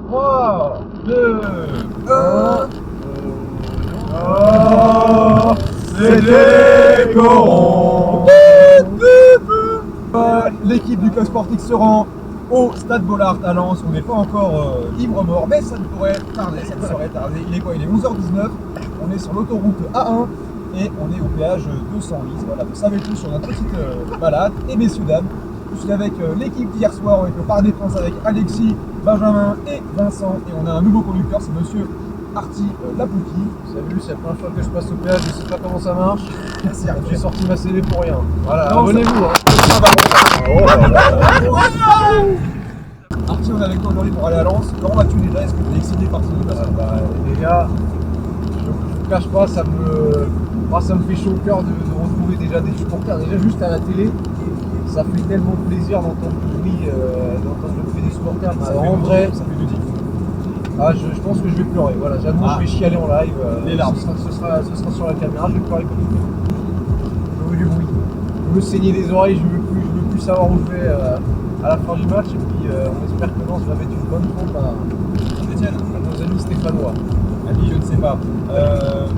3, 2, 1. Oh, c'était Coron. L'équipe du club sportif se rend au Stade Bollaert à Lens. On n'est pas encore ivre-mort, mais ça ne pourrait tarder, ça ne saurait tarder. Il est quoi? Il est 11h19, on est sur l'autoroute A1 et on est au péage 210. Voilà, vous savez tout sur notre petite balade. Et messieurs, dames, je suis avec l'équipe d'hier soir, avec le Parc des Princes, avec Alexis, Benjamin et Vincent. Et on a un nouveau conducteur, c'est monsieur Arti Lapouki. Salut, c'est la première fois que je passe au péage, je sais pas comment ça marche. Merci Arti. J'ai sorti ma CD pour rien. Voilà, Non, abonnez-vous. Arti, on est avec toi aujourd'hui pour aller à Lens. Comment vas-tu déjà? Est-ce que tu es excité par ce déplacement? Les gars, je vous cache pas, ça me fait chaud au cœur de retrouver déjà des supporters. Déjà juste à la télé, ça fait tellement plaisir d'entendre le bruit, d'entendre le bruit des supporters. En vrai, ça fait du tic. Je pense que je vais pleurer. Voilà, j'avoue, je vais chialer en live. Les larmes. Ce sera sur la caméra, je vais pleurer comme tout. Je veux du bruit. Je veux saigner les oreilles, je veux plus savoir où je vais à la fin du match. Et puis on espère que Lens va mettre une bonne pompe à nos amis stéphanois. Amis, je ne sais pas.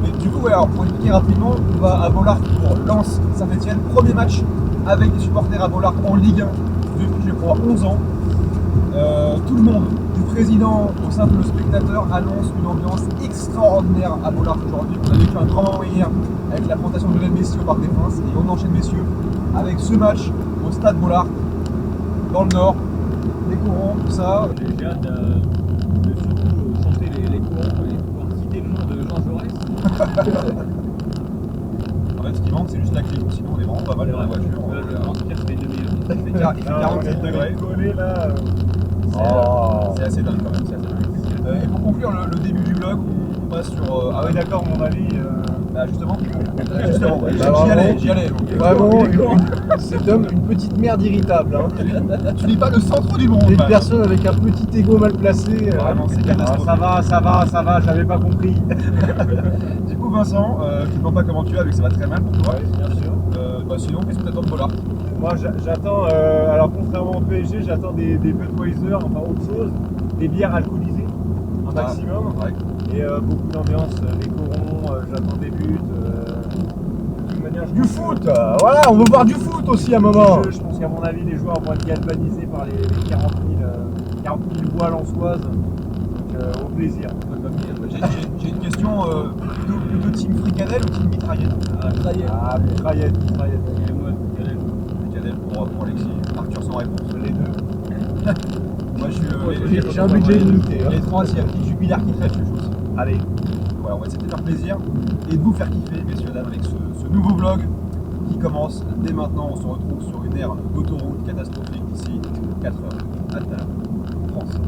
Mais du coup, ouais, alors, pour expliquer rapidement, on va à Bollaert pour Lens Saint-Etienne. Premier match avec des supporters à Bollaert en Ligue 1 depuis, je crois, 11 ans. Tout le monde, du président au simple spectateur, annonce une ambiance extraordinaire à Bollaert aujourd'hui. On a vécu un grand moment hier avec la présentation de Lionel Messi au Parc des Princes. Et on enchaîne, messieurs, avec ce match au Stade Bollaert, dans le Nord, les courants, tout ça. J'ai hâte de surtout chanter les courants et pouvoir citer le nom de Jean Jaurès. En fait, ce qui manque, c'est juste la clim. Sinon, on est vraiment pas mal dans la voiture. En tout cas, c'était 2000. Il fait 47 degrés. C'est assez dingue quand même. C'est assez dingue. Et pour conclure le début du vlog, on passe sur. Ah oui, d'accord, mon avis. Justement, j'y allais. Donc, Vraiment, cet homme, une petite merde irritable. Hein. tu n'es pas le centre du monde. Une personne avec un petit ego mal placé. Vraiment, c'est catastrophique. Ça va, j'avais pas compris. Du coup, Vincent, tu ne vois pas comment tu vas, vu que ça va très mal pour toi. Oui, bien sûr. Sinon, qu'est-ce que tu attends de Bollaert? Moi j'attends, alors contrairement au PSG, j'attends des Budweiser, enfin autre chose, des bières alcoolisées, un maximum, Ouais. et beaucoup d'ambiance, des corons, j'attends des buts, de toute manière, Du foot, voilà, on veut voir du foot aussi à un moment. je pense qu'à mon avis les joueurs vont être galvanisés par les 40 000 voix lensoises, donc au plaisir. J'ai une question, plutôt team fricadelle ou team mitraillette? Mitraillette. Et moi, Fricadelle pour Alexis. Arthur sans réponse. Les deux. Moi, je suis J'ai un budget limité. Les trois, s'il y a un petit Jubilaire qui traite, je suis aussi. Allez. Voilà, on va essayer de faire plaisir et de vous faire kiffer, messieurs, dames, avec ce nouveau vlog qui commence dès maintenant. On se retrouve sur une aire d'autoroute catastrophique d'ici 4 heures à terre, France.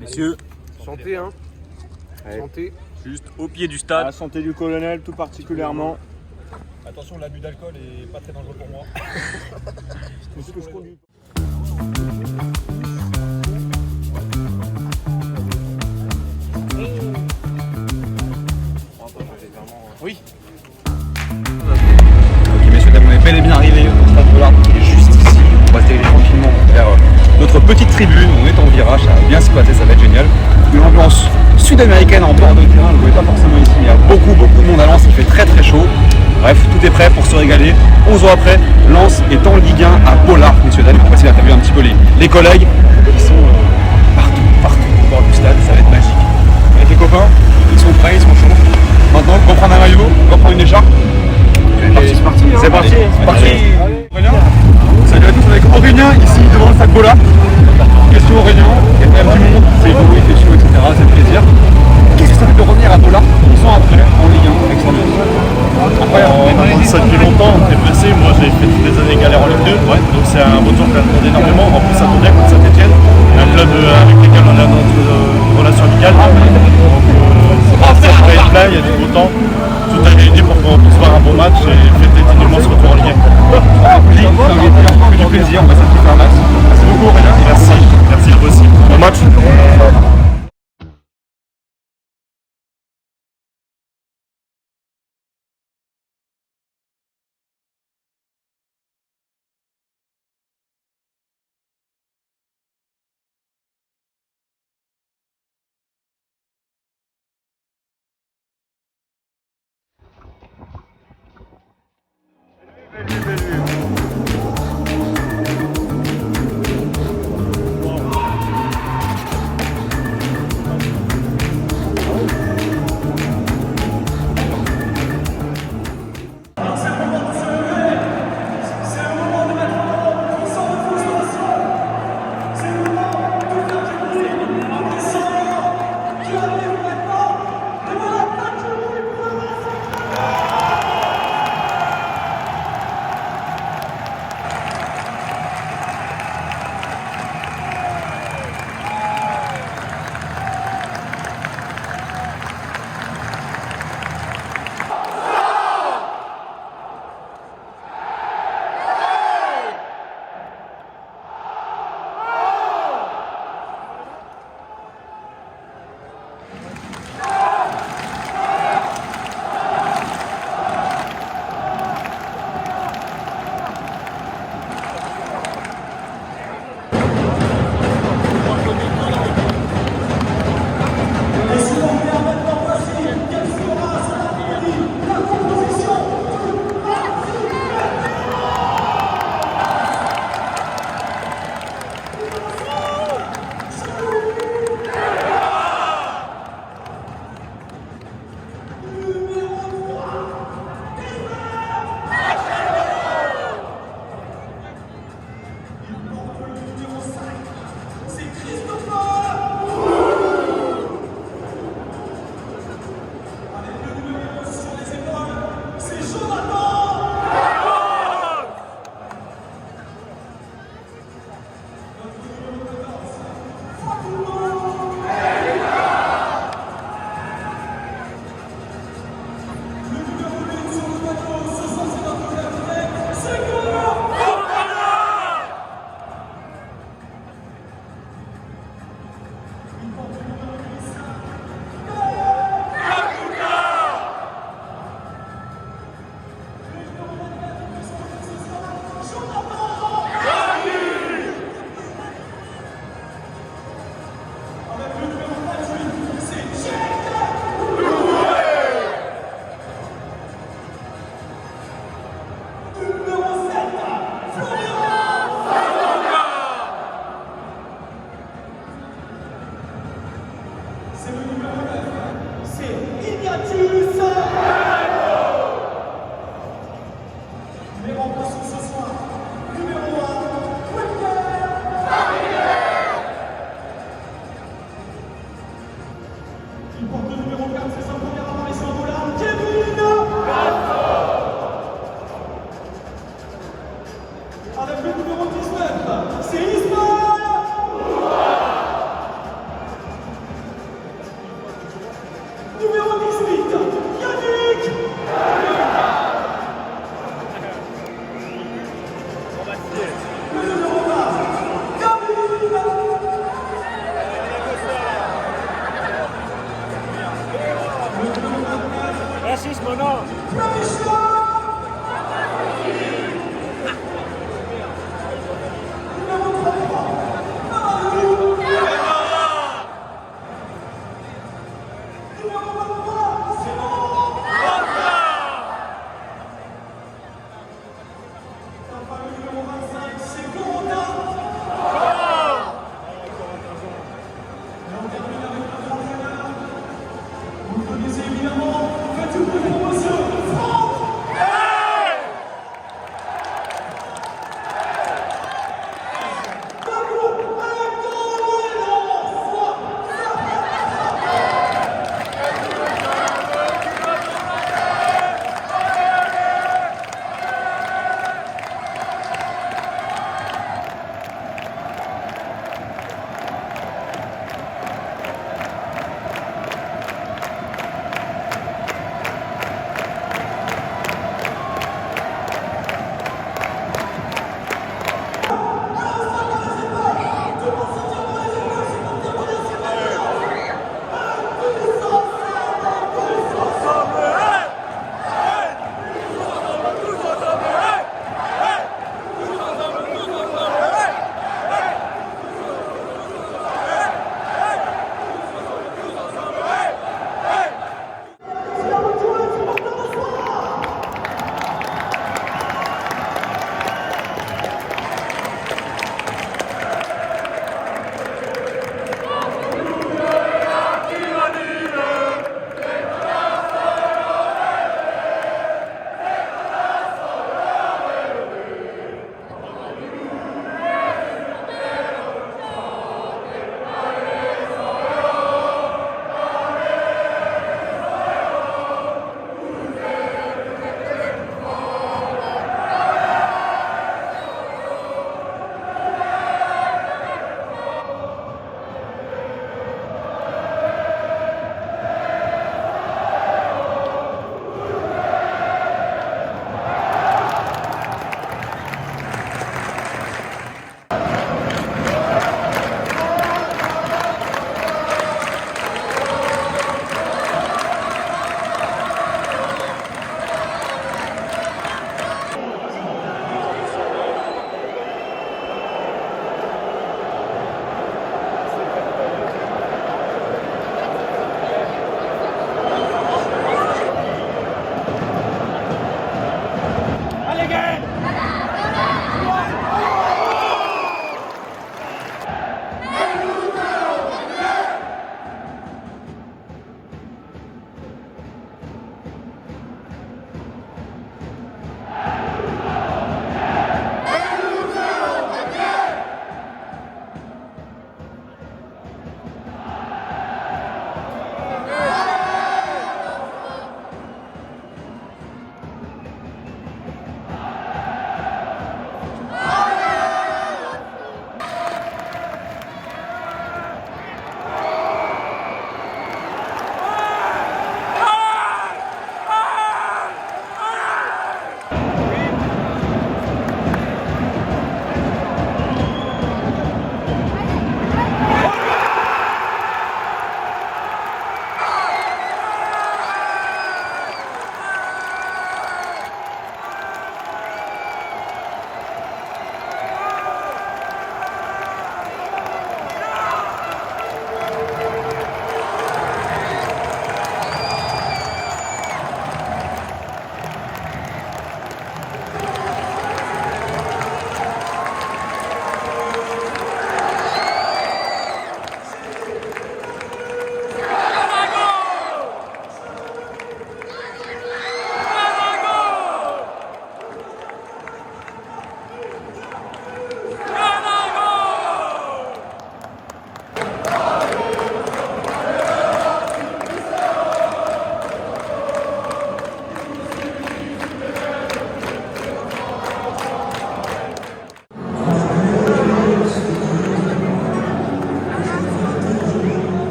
messieurs, Santé, hein. Santé. juste au pied du stade. La santé du colonel tout particulièrement. Attention, l'abus d'alcool est pas très dangereux pour moi. C'est ce que je conduis. Oui. Ok, messieurs, dames, on est bel et bien arrivé au Stade Bollaert, qui est juste ici. On va se diriger tranquillement vers notre petite tribune. On est en virage, ça va bien se passer, ça va être génial. Une ambiance sud-américaine en bord de terrain, vous ne voyez pas forcément ici, mais il y a beaucoup de monde à Lens, il fait très très chaud. Bref, tout est prêt pour se régaler. 11 ans après, Lens est en Ligue 1 à Bollaert, messieurs, dames. On va essayer d'interviewer un petit peu les collègues qui sont partout au bord du stade, ça va être magique. Avec les copains, ils sont prêts, ils sont chauds. Maintenant, on va prendre un maillot, on va prendre une écharpe. C'est parti, hein. C'est parti, c'est parti. Aurélien, salut à tous, avec Aurélien ici devant le Stade Bollaert. Question Aurélien, il y a quand même du monde, c'est beau, il fait chaud, etc. C'est le plaisir. Qu'est-ce que ça fait de revenir à Bollaert 11 ans après en Ligue 1 avec son incroyable. On demande ça depuis longtemps, on était blessé. Moi j'ai fait toutes les années galère en Ligue 2, donc c'est un retour qui attendait énormément. En plus ça tournait contre Saint-Etienne, un club avec lequel on a notre relation amicale. Donc ça pourrait être plein, il y a du beau temps. Tout a été dit pour qu'on puisse voir un bon match et fêter dignement ce retour en Ligue 1. Que du plaisir, on va s'appliquer un max. Merci beaucoup Aurélien. Merci, merci à vous aussi. Bon match.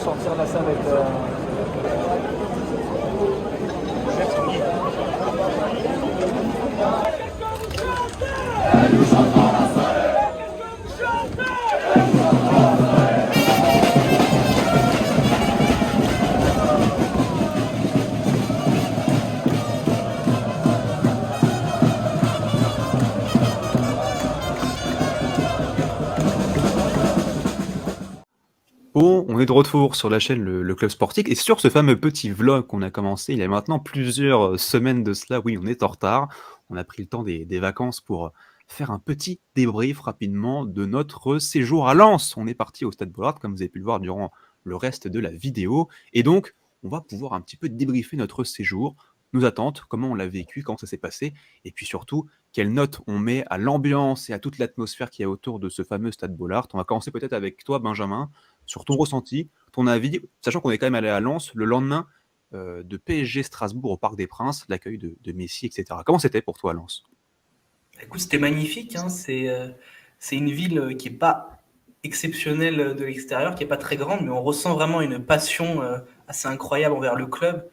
sortir de la salle avec. Bon, on est de retour sur la chaîne le Club Sportif et sur ce fameux petit vlog qu'on a commencé il y a maintenant plusieurs semaines de cela. Oui, on est en retard. On a pris le temps des vacances pour faire un petit débrief rapidement de notre séjour à Lens. On est parti au Stade Bollaert, comme vous avez pu le voir durant le reste de la vidéo. Et donc, on va pouvoir un petit peu débriefer notre séjour, nos attentes, comment on l'a vécu, comment ça s'est passé, et puis surtout, quelle note on met à l'ambiance et à toute l'atmosphère qu'il y a autour de ce fameux Stade Bollaert. On va commencer peut-être avec toi, Benjamin, sur ton ressenti, ton avis, sachant qu'on est quand même allé à Lens le lendemain de PSG Strasbourg au Parc des Princes, l'accueil de Messi, etc. Comment c'était pour toi, Lens? Écoute, c'était magnifique. Hein. C'est une ville qui n'est pas exceptionnelle de l'extérieur, qui n'est pas très grande, mais on ressent vraiment une passion assez incroyable envers le club.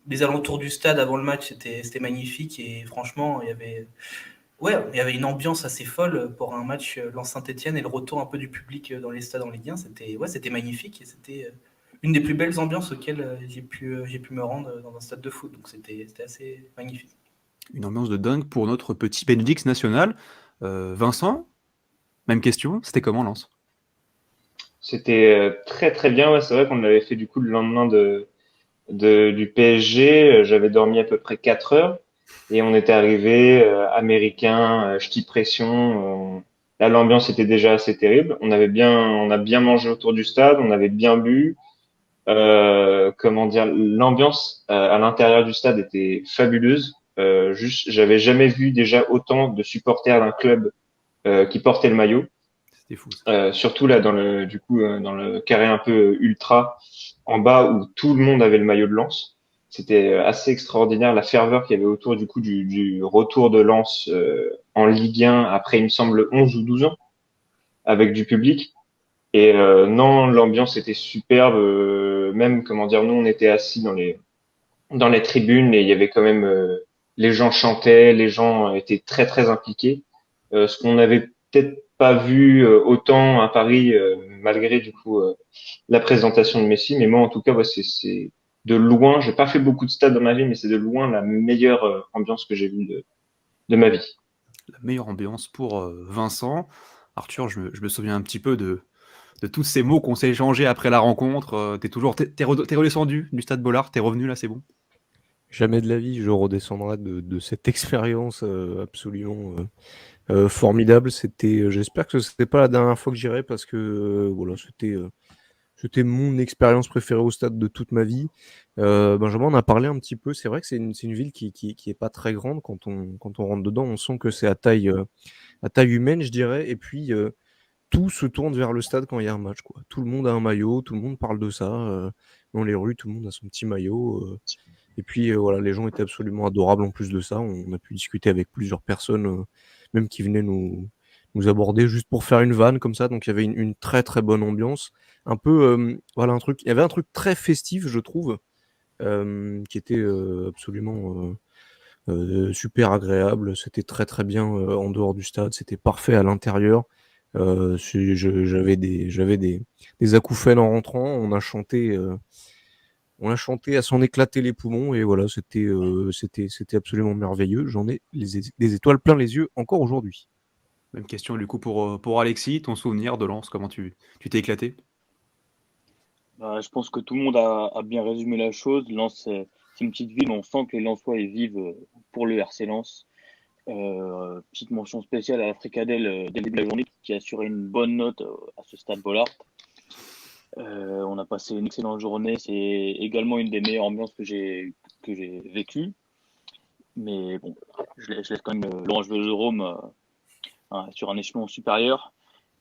Les alentours du stade avant le match, c'était magnifique. Et franchement, il y avait une ambiance assez folle pour un match Lens-Saint-Etienne et le retour un peu du public dans les stades en Ligue 1. C'était magnifique et c'était une des plus belles ambiances auxquelles j'ai pu me rendre dans un stade de foot. Donc c'était assez magnifique. Une ambiance de dingue pour notre petit Benelux national. Vincent, même question, c'était comment Lens? C'était très très bien. Ouais, c'est vrai qu'on l'avait fait du coup le lendemain du PSG. J'avais dormi à peu près 4 heures et on était arrivé américain, ch'ti pression. Là, l'ambiance était déjà assez terrible. On a bien mangé autour du stade, on avait bien bu. Comment dire, l'ambiance à l'intérieur du stade était fabuleuse. J'avais jamais vu déjà autant de supporters d'un club qui portait le maillot. C'était fou. Surtout là dans le carré un peu ultra en bas où tout le monde avait le maillot de Lens. C'était assez extraordinaire la ferveur qu'il y avait autour du retour de Lens en Ligue 1 après il me semble 11 ou 12 ans avec du public. Et non, l'ambiance était superbe. Même comment dire, nous on était assis dans les tribunes et il y avait quand même les gens chantaient, les gens étaient très très impliqués. Ce qu'on n'avait peut-être pas vu autant à Paris malgré du coup la présentation de Messi. Mais moi en tout cas, ouais, c'est de loin. J'ai pas fait beaucoup de stades dans ma vie, mais c'est de loin la meilleure ambiance que j'ai vue de ma vie. La meilleure ambiance pour Vincent. Arthur, je me souviens un petit peu de tous ces mots qu'on s'est échangés après la rencontre. T'es redescendu du Stade Bollaert, t'es revenu là, c'est bon? Jamais de la vie, je redescendrai de cette expérience absolument formidable. J'espère que ce n'était pas la dernière fois que j'irai parce que voilà, c'était mon expérience préférée au stade de toute ma vie. Benjamin en a parlé un petit peu. C'est vrai que c'est une ville qui est pas très grande. Quand on rentre dedans, on sent que c'est à taille humaine, je dirais. Et puis tout se tourne vers le stade quand il y a un match, quoi. Tout le monde a un maillot, tout le monde parle de ça. Dans les rues, tout le monde a son petit maillot. Et puis voilà, les gens étaient absolument adorables en plus de ça. On a pu discuter avec plusieurs personnes, même qui venaient nous aborder juste pour faire une vanne comme ça. Donc il y avait une très très bonne ambiance. Un peu, voilà, il y avait un truc très festif, je trouve, qui était absolument super agréable. C'était très très bien en dehors du stade. C'était parfait à l'intérieur. J'avais des acouphènes en rentrant. On a chanté à s'en éclater les poumons et voilà, c'était absolument merveilleux. J'en ai des étoiles plein les yeux encore aujourd'hui. Même question du coup pour Alexis, ton souvenir de Lens, comment tu t'es éclaté? Bah, je pense que tout le monde a bien résumé la chose. Lens, c'est une petite ville, on sent que les Lensois ils vivent pour le RC Lens. Petite mention spéciale à la fricadelle dès le début de la journée qui a assuré une bonne note à ce stade Bollaert. On a passé une excellente journée. C'est également une des meilleures ambiances que j'ai vécues. Mais bon, je laisse quand même l'Orange Vélodrome sur un échelon supérieur.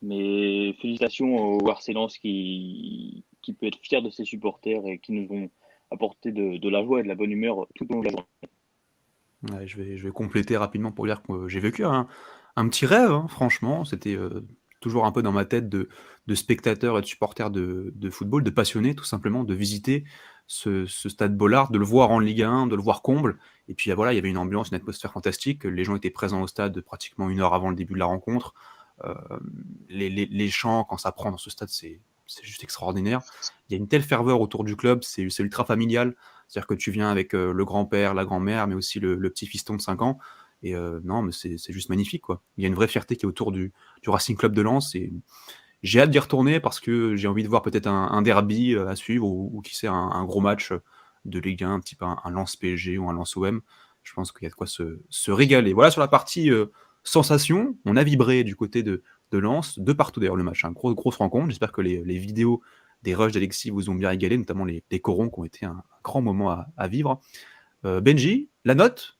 Mais félicitations au RC Lens qui peut être fier de ses supporters et qui nous ont apporté de la joie et de la bonne humeur tout au long de la journée. Ouais, je vais compléter rapidement pour dire que j'ai vécu un petit rêve, hein, franchement. C'était toujours un peu dans ma tête de spectateurs et de supporters de football, de passionnés tout simplement, de visiter ce stade Bollaert, de le voir en Ligue 1, de le voir comble. Et puis voilà, il y avait une ambiance, une atmosphère fantastique. Les gens étaient présents au stade pratiquement 1 heure avant le début de la rencontre. Euh, les chants, quand ça prend dans ce stade, c'est juste extraordinaire. Il y a une telle ferveur autour du club, c'est ultra familial. C'est-à-dire que tu viens avec le grand-père, la grand-mère, mais aussi le petit fiston de 5 ans. Et non, mais c'est juste magnifique, quoi. Il y a une vraie fierté qui est autour du Racing Club de Lens. Et j'ai hâte d'y retourner parce que j'ai envie de voir peut-être un derby à suivre ou qui sait, un gros match de Ligue 1, un petit peu un Lens PSG ou un Lens OM. Je pense qu'il y a de quoi se régaler. Voilà sur la partie sensation. On a vibré du côté de Lens, de partout d'ailleurs le match. Grosse rencontre. J'espère que les vidéos des rushs d'Alexis vous ont bien régalé, notamment les corons qui ont été un grand moment à vivre. Benji, la note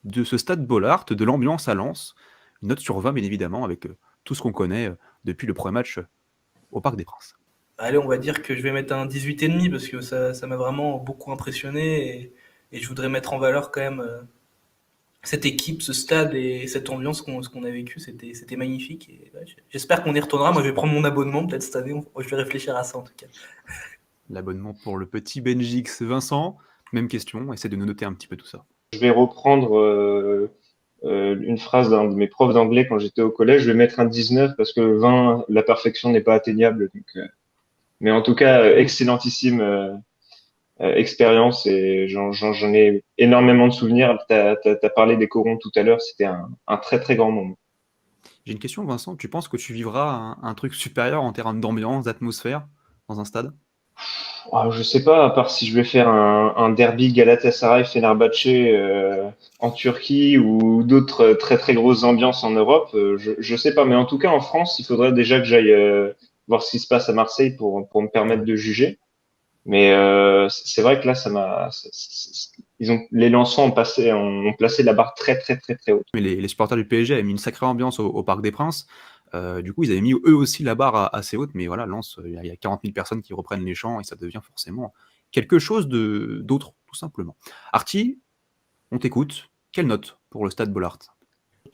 de ce stade Bollaert, de l'ambiance à Lens, une note sur 20 bien évidemment, avec tout ce qu'on connaît depuis le premier match au Parc des Princes. Allez, on va dire que je vais mettre un 18,5 parce que ça m'a vraiment beaucoup impressionné et je voudrais mettre en valeur quand même cette équipe, ce stade et cette ambiance ce qu'on a vécu. C'était magnifique. Et, ouais, j'espère qu'on y retournera. Moi, je vais prendre mon abonnement peut-être cette année. Je vais réfléchir à ça en tout cas. L'abonnement pour le petit Benji X. Vincent, même question, essaie de nous noter un petit peu tout ça. Je vais reprendre une phrase d'un de mes profs d'anglais quand j'étais au collège. Je vais mettre un 19 parce que 20, la perfection n'est pas atteignable. Donc, mais en tout cas, excellentissime expérience et j'en ai énormément de souvenirs. T'as parlé des corons tout à l'heure, c'était un très très grand moment. J'ai une question, Vincent. Tu penses que tu vivras un truc supérieur en termes d'ambiance, d'atmosphère dans un stade? Je sais pas, à part si je vais faire un derby Galatasaray-Fenerbahçe en Turquie ou d'autres très très grosses ambiances en Europe, je sais pas. Mais en tout cas, en France, il faudrait déjà que j'aille voir ce qui se passe à Marseille pour me permettre de juger. Mais c'est vrai que là, les Lensois ont placé la barre très très très très haute. Mais les supporters du PSG avaient mis une sacrée ambiance au Parc des Princes. Du coup, ils avaient mis eux aussi la barre assez haute, mais voilà, Lens, il y a 40 000 personnes qui reprennent les chants et ça devient forcément quelque chose d'autre, tout simplement. Arty, on t'écoute. Quelle note pour le stade Bollaert?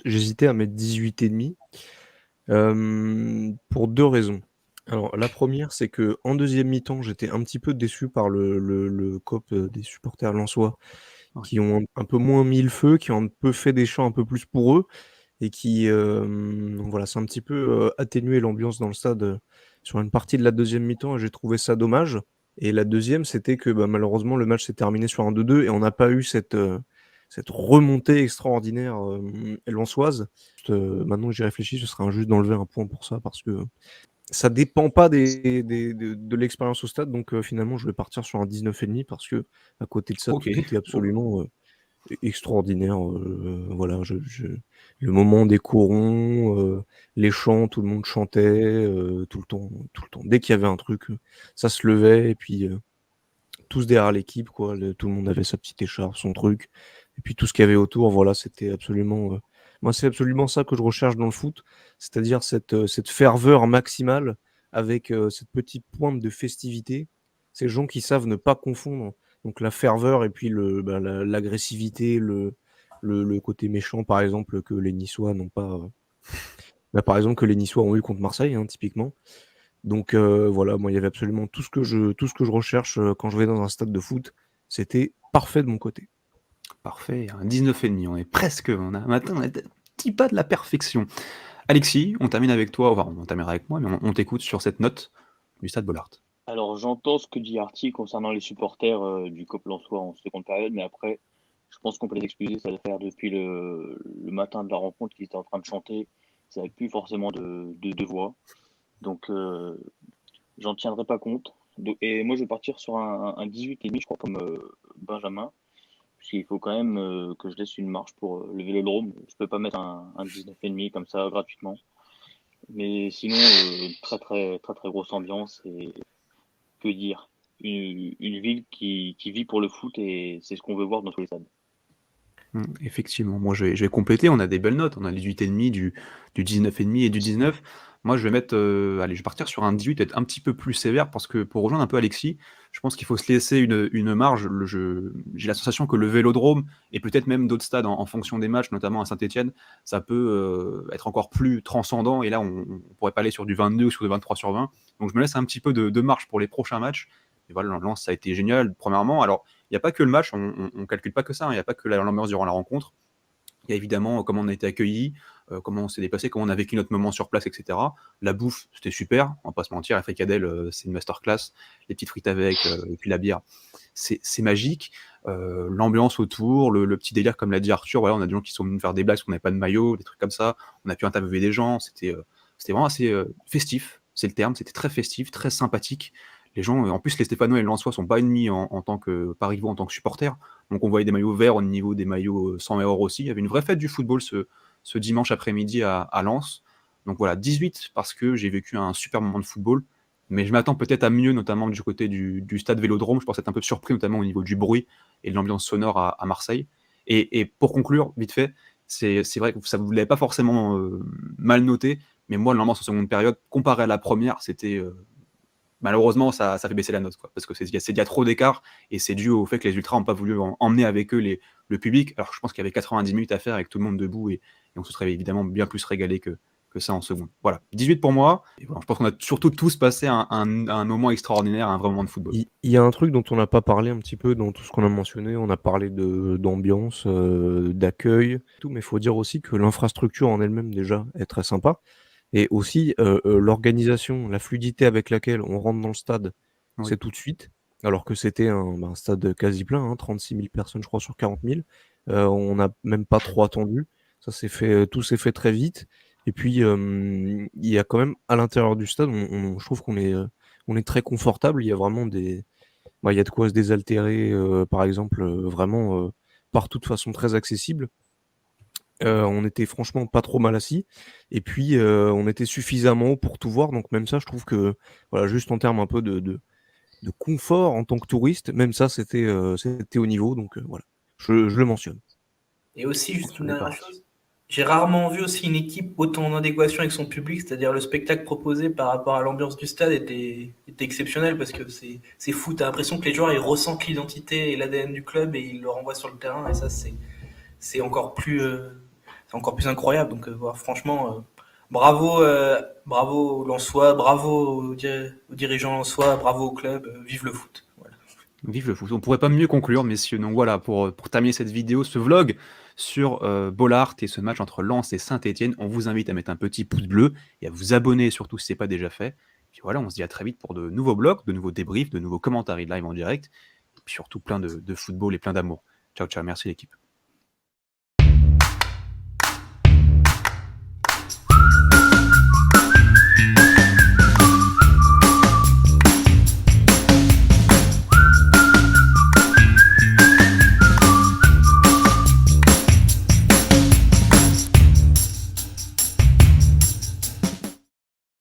J'hésitais à mettre 18,5 pour 2 raisons. Alors, la première, c'est que en deuxième mi-temps, j'étais un petit peu déçu par le COP des supporters lensois Ouais. qui ont un peu moins mis le feu, qui ont un peu fait des chants un peu plus pour eux et qui, voilà, c'est un petit peu atténué l'ambiance dans le stade sur une partie de la deuxième mi-temps et j'ai trouvé ça dommage. Et la deuxième, c'était que malheureusement, le match s'est terminé sur un 2-2 et on n'a pas eu cette remontée extraordinaire lensoise. Maintenant que j'y réfléchis, ce serait injuste d'enlever un point pour ça parce que ça dépend pas de l'expérience au stade. Donc finalement, je vais partir sur un 19,5 parce que à côté de ça, Ok. tout était absolument extraordinaire. Voilà, le moment des corons, les chants, tout le monde chantait tout le temps. Dès qu'il y avait un truc, ça se levait et puis tous derrière l'équipe, quoi. Tout le monde avait sa petite écharpe, son truc. Et puis tout ce qu'il y avait autour, voilà, c'était absolument. Moi, c'est absolument ça que je recherche dans le foot, c'est-à-dire cette ferveur maximale avec cette petite pointe de festivité. Ces gens qui savent ne pas confondre donc la ferveur et puis l'agressivité, le côté méchant, par exemple, que les Niçois n'ont pas. Par exemple, que les Niçois ont eu contre Marseille, hein, typiquement. Donc voilà, moi, il y avait absolument tout ce que je recherche quand je vais dans un stade de foot. C'était parfait de mon côté. Parfait, un 19,5. On est presque. On a un petit pas de la perfection. Alexis, on termine avec toi. Enfin, on terminera avec moi, mais on t'écoute sur cette note du stade Bollaert. Alors, j'entends ce que dit Arty concernant les supporters du COP Lensois en seconde période, mais après, je pense qu'on peut les excuser. Ça doit faire depuis le matin de la rencontre qu'ils étaient en train de chanter. Ça n'avait plus forcément de voix. Donc, j'en tiendrai pas compte. Et moi, je vais partir sur un 18,5, je crois, comme Benjamin. Puisqu'il faut quand même que je laisse une marge pour le Vélodrome. Je peux pas mettre un 19,5 comme ça gratuitement. Mais sinon, très très très très grosse ambiance et que dire, une ville qui vit pour le foot et c'est ce qu'on veut voir dans tous les stades. Effectivement, moi je vais compléter, on a des belles notes, on a les 8,5, du 19,5 et du 19. Moi, je vais mettre, allez, je vais partir sur un 18, être un petit peu plus sévère parce que pour rejoindre un peu Alexis, je pense qu'il faut se laisser une marge. J'ai la sensation que le Vélodrome et peut-être même d'autres stades en fonction des matchs, notamment à Saint-Étienne, ça peut être encore plus transcendant. Et là, on pourrait pas aller sur du 22 ou sur du 23 sur 20. Donc, je me laisse un petit peu de marge pour les prochains matchs. Et voilà, Lens, ça a été génial, premièrement. Alors, il n'y a pas que le match, on ne calcule pas que ça, hein. Il n'y a pas que l'ambiance durant la rencontre. Il y a évidemment comment on a été accueillis, comment on s'est déplacé, comment on a vécu notre moment sur place, etc. La bouffe, c'était super, on va pas se mentir. La fricadelle, c'est une masterclass. Les petites frites avec, et puis la bière, c'est magique. L'ambiance autour, le petit délire, comme l'a dit Arthur, voilà, on a des gens qui sont venus faire des blagues parce qu'on n'avait pas de maillot, des trucs comme ça. On a pu interviewer des gens, c'était vraiment assez festif, c'est le terme. C'était très festif, très sympathique. Les gens, en plus, les Stéphanois et les Lensois sont pas ennemis en tant que pas rivaux, en tant que supporters. Donc on voyait des maillots verts au niveau des maillots 100 et or aussi. Il y avait une vraie fête du football ce dimanche après-midi à Lens. Donc voilà, 18 parce que j'ai vécu un super moment de football. Mais je m'attends peut-être à mieux, notamment du côté du stade Vélodrome. Je pense être un peu surpris, notamment au niveau du bruit et de l'ambiance sonore à Marseille. Et pour conclure, vite fait, c'est vrai que ça ne vous l'avez pas forcément mal noté, mais moi, l'ambiance en seconde période, comparé à la première, c'était malheureusement, ça fait baisser la note, quoi, parce qu'il y a trop d'écart, et c'est dû au fait que les Ultras n'ont pas voulu emmener avec eux le public. Alors je pense qu'il y avait 90 minutes à faire avec tout le monde debout, et on se serait évidemment bien plus régalé que ça en seconde. Voilà, 18 pour moi, et voilà, je pense qu'on a surtout tous passé un moment extraordinaire, un vrai moment de football. Il y a un truc dont on n'a pas parlé un petit peu dans tout ce qu'on a mentionné. On a parlé d'ambiance, d'accueil, tout, mais il faut dire aussi que l'infrastructure en elle-même déjà est très sympa. Et aussi l'organisation, la fluidité avec laquelle on rentre dans le stade, Oui. c'est tout de suite. Alors que c'était un stade quasi plein, hein, 36 000 personnes, je crois, sur 40 000. On n'a même pas trop attendu. Tout s'est fait très vite. Et puis, il y a quand même, à l'intérieur du stade, je trouve qu'on est très confortable. Il y a vraiment il y a de quoi se désaltérer, par exemple, vraiment partout de façon très accessible. On était franchement pas trop mal assis. Et puis, on était suffisamment haut pour tout voir. Donc même ça, je trouve que, voilà, juste en termes un peu de confort en tant que touriste, même ça, c'était au niveau. Donc voilà, je le mentionne. Et aussi, juste Sur une les dernière parties. chose, j'ai rarement vu aussi une équipe autant en adéquation avec son public, c'est-à-dire le spectacle proposé par rapport à l'ambiance du stade était exceptionnel parce que c'est fou, t'as l'impression que les joueurs ils ressentent l'identité et l'ADN du club et ils le renvoient sur le terrain et ça c'est encore plus incroyable. Donc voilà, franchement, bravo aux Lensois, bravo aux dirigeants lensois, bravo au club, vive le foot. Voilà. Vive le foot. On pourrait pas mieux conclure, messieurs. Donc voilà, pour terminer cette vidéo, ce vlog sur Bollaert et ce match entre Lens et Saint-Étienne, on vous invite à mettre un petit pouce bleu et à vous abonner surtout si ce n'est pas déjà fait. Puis voilà, on se dit à très vite pour de nouveaux vlogs, de nouveaux débriefs, de nouveaux commentaires live en direct, et puis surtout plein de football et plein d'amour. Ciao, ciao, merci l'équipe.